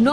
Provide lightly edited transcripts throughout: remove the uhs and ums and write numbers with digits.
9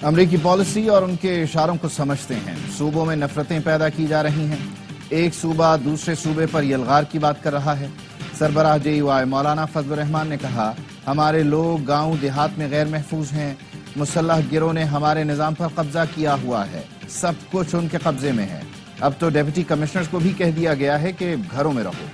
امریکی پالیسی اور ان کے اشاروں کو سمجھتے ہیں۔ صوبوں میں نفرتیں پیدا کی جا رہی ہیں۔ ایک صوبہ دوسرے صوبے پر یلغار کی بات کر رہا ہے۔ سربراہ JUI مولانا فضل الرحمان نے کہا، ہمارے لوگ گاؤں دیہات میں غیر محفوظ ہیں۔ مسلح گروہ نے ہمارے نظام پر قبضہ کیا ہوا ہے۔ سب کچھ ان کے قبضے میں ہے۔ اب تو ڈیپٹی کمشنرز کو بھی کہہ دیا گیا ہے کہ گھروں میں رہو۔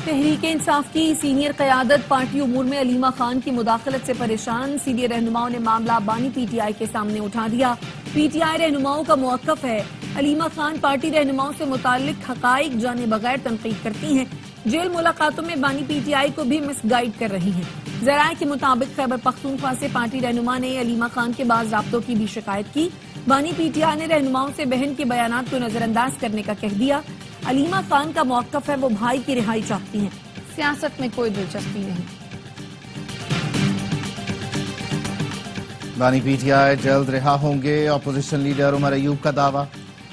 تحریک انصاف کی سینئر قیادت پارٹی امور میں علیمہ خان کی مداخلت سے پریشان۔ سینئر رہنماؤں نے معاملہ بانی PTI کے سامنے اٹھا دیا۔ PTI رہنماؤں کا موقف ہے، علیمہ خان پارٹی رہنماؤں سے متعلق حقائق جانے بغیر تنقید کرتی ہیں۔ جیل ملاقاتوں میں بانی PTI کو بھی مس گائیڈ کر رہی ہیں۔ ذرائع کے مطابق خیبر پختونخوا سے پارٹی رہنما نے علیمہ خان کے بعض رابطوں کی بھی شکایت کی۔ بانی PTI نے رہنماؤں سے بہن کے بیانات کو نظر انداز کرنے کا کہہ دیا۔ علیمہ خان کا موقف ہے، وہ بھائی کی رہائی چاہتی ہیں، سیاست میں کوئی دلچسپی نہیں۔ بانی PTI جلد رہا ہوں گے، اپوزیشن لیڈر عمر ایوب کا دعویٰ۔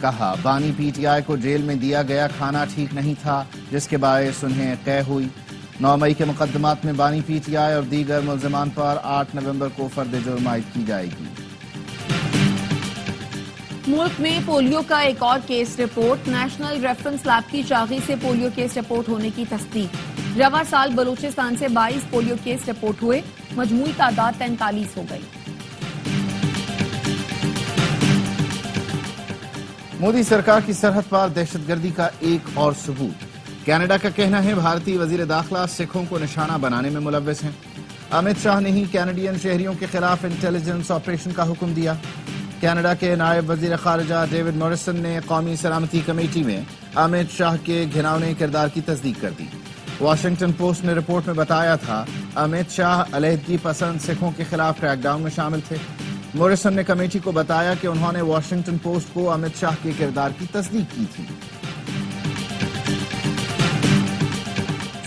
کہا، بانی PTI کو جیل میں دیا گیا کھانا ٹھیک نہیں تھا، جس کے باعث انہیں قید ہوئی۔ 9 مئی کے مقدمات میں بانی PTI اور دیگر ملزمان پر 8 نومبر کو فرد جرم عائد کی جائے گی۔ ملک میں پولیو کا ایک اور case report. National reference lab کی چاغی سے پولیو کیس رپورٹ ہونے کی تصدیق۔ رواں سال بلوچستان سے 22 پولیو کیس رپورٹ ہوئے، مجموعی تعداد 43 ہو گئی۔ مودی سرکار کی سرحد پار دہشت گردی کا ایک اور ثبوت۔ کینیڈا کا کہنا ہے بھارتی وزیر داخلہ سکھوں کو نشانہ بنانے میں ملوث ہیں۔ امت شاہ نے ہی کینیڈین شہریوں کے خلاف انٹیلیجنس آپریشن کا حکم دیا۔ کینیڈا کے نائب وزیر خارجہ ڈیوڈ موریسن نے قومی سلامتی کمیٹی میں امت شاہ کے گھناؤنے کردار کی تصدیق کر دی۔ واشنگٹن پوسٹ نے رپورٹ میں بتایا تھا امت شاہ علیحدگی پسند سکھوں کے خلاف کریک ڈاؤن میں شامل تھے۔ موریسن نے کمیٹی کو بتایا کہ انہوں نے واشنگٹن پوسٹ کو امت شاہ کے کردار کی تصدیق کی تھی۔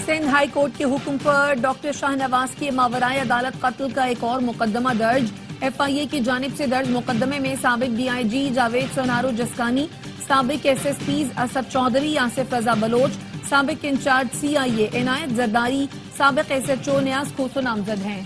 سندھ ہائی کورٹ کے حکم پر ڈاکٹر شاہ نواز کے ماورائے عدالت قتل کا ایک اور مقدمہ درج۔ FIA کی جانب سے درج مقدمے میں سابق DIG جاوید سونارو جسکانی، سابق SSPs اسد چودھری، آصف رضا بلوچ، سابق انچارج CIA عنایت زرداری، سابق SHO نیاز کھوسو نامزد ہیں۔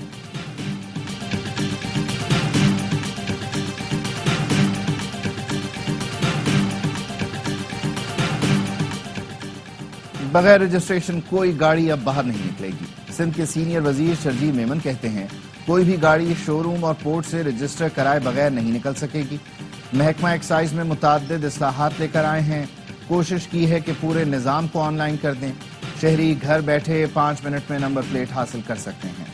بغیر رجسٹریشن کوئی گاڑی اب باہر نہیں نکلے گی۔ سندھ کے سینئر وزیر شرجیل میمن کہتے ہیں، کوئی بھی گاڑی شو روم اور پورٹ سے رجسٹر کرائے بغیر نہیں نکل سکے گی۔ محکمہ ایکسائز میں متعدد اصلاحات لے کر آئے ہیں، کوشش کی ہے کہ پورے نظام کو آن لائن کر دیں۔ شہری گھر بیٹھے 5 منٹ میں نمبر پلیٹ حاصل کر سکتے ہیں۔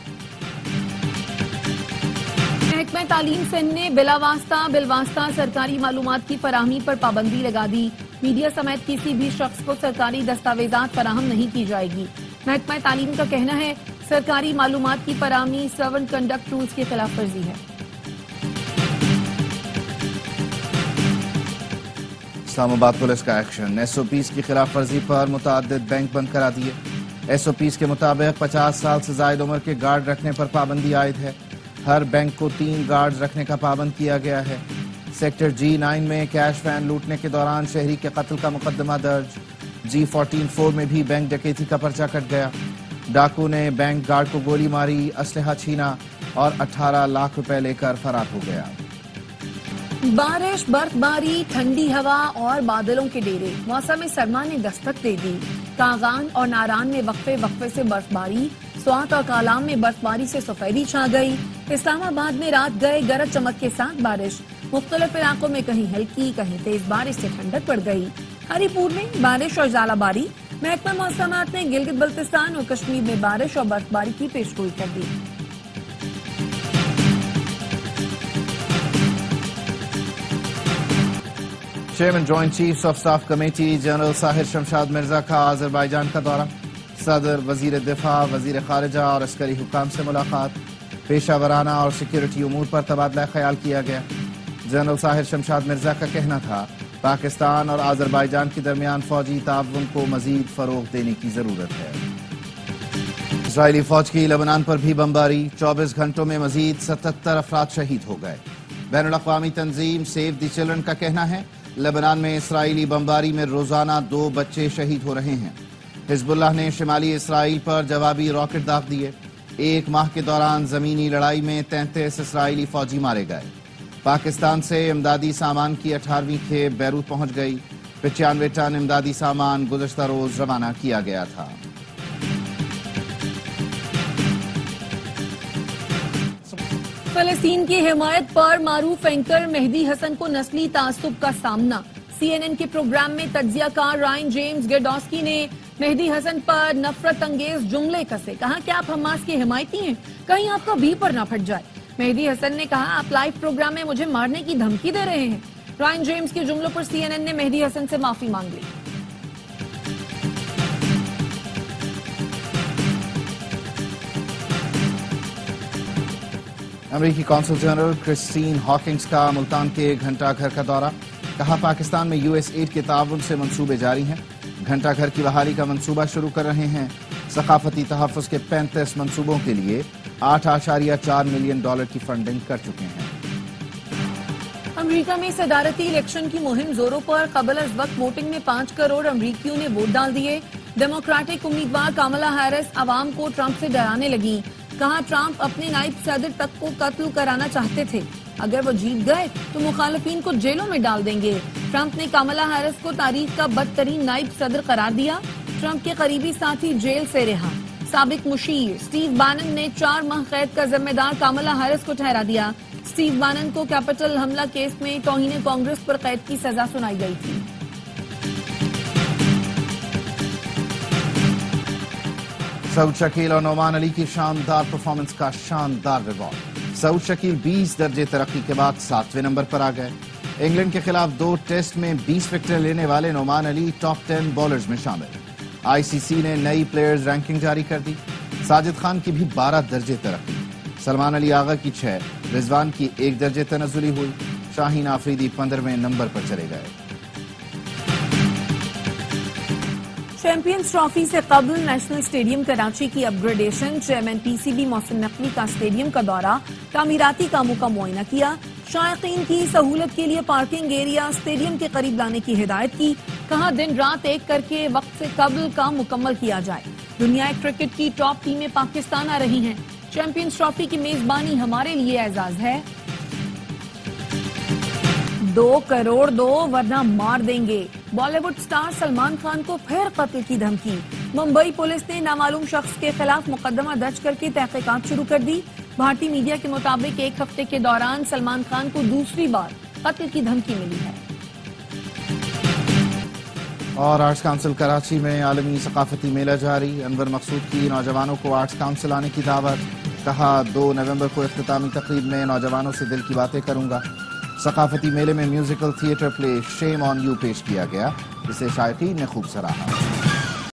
محکمہ تعلیم سندھ نے بالواسطہ سرکاری معلومات کی فراہمی پر پابندی لگا دی۔ میڈیا سمیت کسی بھی شخص کو سرکاری دستاویزات فراہم نہیں کی جائے گی۔ محکمہ تعلیم کا کہنا ہے سرکاری معلومات کی فراہمی سرونٹ کنڈکٹ رولز کی خلاف ورزی ہے۔ اسلام آباد پولیس کا ایکشن، SOPs کی خلاف ورزی پر متعدد بینک بند کرا دیے۔ SOPs کے مطابق 50 سال سے زائد عمر کے گارڈ رکھنے پر پابندی عائد ہے۔ ہر بینک کو 3 گارڈز رکھنے کا پابند کیا گیا ہے۔ سیکٹر G9 میں کیش وین لوٹنے کے دوران شہری کے قتل کا مقدمہ درج۔ G14-4 میں بھی بینک ڈکیتی کا پرچہ کٹ گیا۔ ڈاکو نے بینک گارڈ کو گولی ماری، اسلحہ چھینا اور 18 لاکھ روپے لے کر فرار ہو گیا۔ بارش، برف باری، ٹھنڈی ہوا اور بادلوں کے ڈیرے، موسم سرما نے دستک دے دی۔ کاغان اور ناران میں وقفے سے برف باری، سوات اور کالام میں برف باری سے سفیدی چھا گئی۔ اسلام آباد میں رات گئے گرج چمک کے ساتھ بارش، مختلف علاقوں میں کہیں ہلکی کہیں تیز بارش سے ٹھنڈک پڑ گئی۔ ہری پور میں بارش اور ژالہ باری، محکمہ موسمیات نے گلگت بلتستان اور کشمیر میں بارش اور برف باری کی پیشگوئی کر دی۔ Chairman joint chiefs of staff committee general Sahir Shamshad Mirza کا آذربائیجان کا دورہ، صدر، وزیر دفاع، وزیر خارجہ اور عسکری حکام سے ملاقات، پیشہ ورانہ اور سیکیورٹی امور پر تبادلہ خیال کیا گیا۔ جنرل ساحر شمشاد مرزا کا کہنا تھا پاکستان اور آذربائیجان کے درمیان فوجی تعاون کو مزید فروغ دینے کی ضرورت ہے۔ اسرائیلی فوج کی لبنان پر بھی بمباری، 24 گھنٹوں میں مزید 77 افراد شہید ہو گئے۔ بین الاقوامی تنظیم سیو دی چلڈرن کا کہنا ہے لبنان میں اسرائیلی بمباری میں روزانہ 2 بچے شہید ہو رہے ہیں۔ حزب اللہ نے شمالی اسرائیل پر جوابی راکٹ داغ دیے۔ 1 ماہ کے دوران زمینی لڑائی میں 33 اسرائیلی فوجی مارے گئے۔ پاکستان سے امدادی سامان کی 18ویں کھیپ بیروت پہنچ گئی۔ 95 ٹن امدادی سامان گزشتہ روز روانہ کیا گیا تھا۔ فلسطین کی حمایت پر معروف اینکر مہدی حسن کو نسلی تعصب کا سامنا۔ CNN کے پروگرام میں تجزیہ کار رائن جیمز گرڈوسکی نے مہدی حسن پر نفرت انگیز جملے کسے، کہا کہ آپ حماس کے حمایتی ہیں، کہیں آپ کا بھی پر نہ پھٹ جائے۔ مہدی حسن نے کہا آپ لائیو پروگرام میں مجھے مارنے کی دھمکی دے رہے ہیں۔ رائن جیمز کے جملوں پر CNN نے مہدی حسن سے معافی مانگ لی۔ امریکی کونسل جنرل کرسٹین ہاکنگز کا ملتان کے گھنٹہ گھر کا دورہ، کہا پاکستان میں USAID کے تعاون سے منصوبے جاری ہیں، گھنٹہ گھر کی بحالی کا منصوبہ شروع کر رہے ہیں۔ ثقافتی تحفظ کے 35 منصوبوں کے لیے $8.4 ملین کی فنڈنگ کر چکے ہیں۔ امریکہ میں صدارتی الیکشن کی مہم زوروں پر، قبل از وقت ووٹنگ میں 5 کروڑ امریکیوں نے ووٹ ڈال دیے۔ ڈیموکریٹک امیدوار کاملا ہیرس عوام کو ٹرمپ سے ڈرانے لگی، کہا ٹرمپ اپنے نائب صدر تک کو قتل کرانا چاہتے تھے، اگر وہ جیت گئے تو مخالفین کو جیلوں میں ڈال دیں گے۔ ٹرمپ نے کاملا ہیرس کو تاریخ کا بدترین نائب صدر قرار دیا۔ ٹرمپ کے قریبی ساتھی جیل سے رہا۔ سابق مشیر سٹیو بانن نے 4 ماہ قید کا ذمہ دار کاملا ہیرس کو ٹھہرا دیا۔ سٹیو بانن کو کیپٹل حملہ کیس میں توہین کانگریس پر قید کی سزا سنائی گئی تھی۔ سعود شکیل اور نعمان علی کی شاندار پرفارمنس کا شاندار ریوارڈ۔ سعود شکیل 20 درجے ترقی کے بعد 7ویں نمبر پر آ گئے۔ انگلینڈ کے خلاف 2 ٹیسٹ میں 20 وکٹیں لینے والے نعمان علی ٹاپ 10 بالرز میں شامل۔ ICC نے نئی پلیئرز رینکنگ جاری کر دی۔ ساجد خان کی بھی 12 درجے ترقی، سلمان علی آغا کی 6، رضوان کی 1 درجے تنزلی ہوئی۔ شاہین آفریدی 15ویں نمبر پر چلے گئے۔ چیمپئنز ٹرافی سے قبل نیشنل اسٹیڈیم کراچی کی اپ gradation, chairman PCB Mohsin Naqvi کا اسٹیڈیم کا دورہ، تعمیراتی کاموں کا معائنہ کیا، شائقین کی سہولت کے لیے پارکنگ ایریا اسٹیڈیم کے قریب لانے کی ہدایت کی، کہا دن رات ایک کر کے وقت سے قبل کام مکمل کیا جائے۔ دنیا کرکٹ کی ٹاپ ٹیمیں پاکستان آ رہی ہیں، چیمپئنز ٹرافی کی میزبانی ہمارے لیے اعزاز ہے۔ 2 کروڑ دو ورنہ مار دیں گے، بالی ووڈ سٹار سلمان خان کو پھر قتل کی دھمکی۔ ممبئی پولیس نے نامعلوم شخص کے خلاف مقدمہ درج کر کے تحقیقات شروع کر دی۔ بھارتی میڈیا کے مطابق 1 ہفتے کے دوران سلمان خان کو دوسری بار قتل کی دھمکی ملی ہے۔ اور آرٹس کونسل کراچی میں عالمی ثقافتی میلہ جاری، انور مقصود کی نوجوانوں کو آرٹس کونسل آنے کی دعوت، کہا 2 نومبر کو اختتامی تقریب میں نوجوانوں سے دل کی باتیں کروں گا۔ ثقافتی میلے میں musical theatre play shame on you پیش کیا گیا، جسے شائقین نے خوب سراہا۔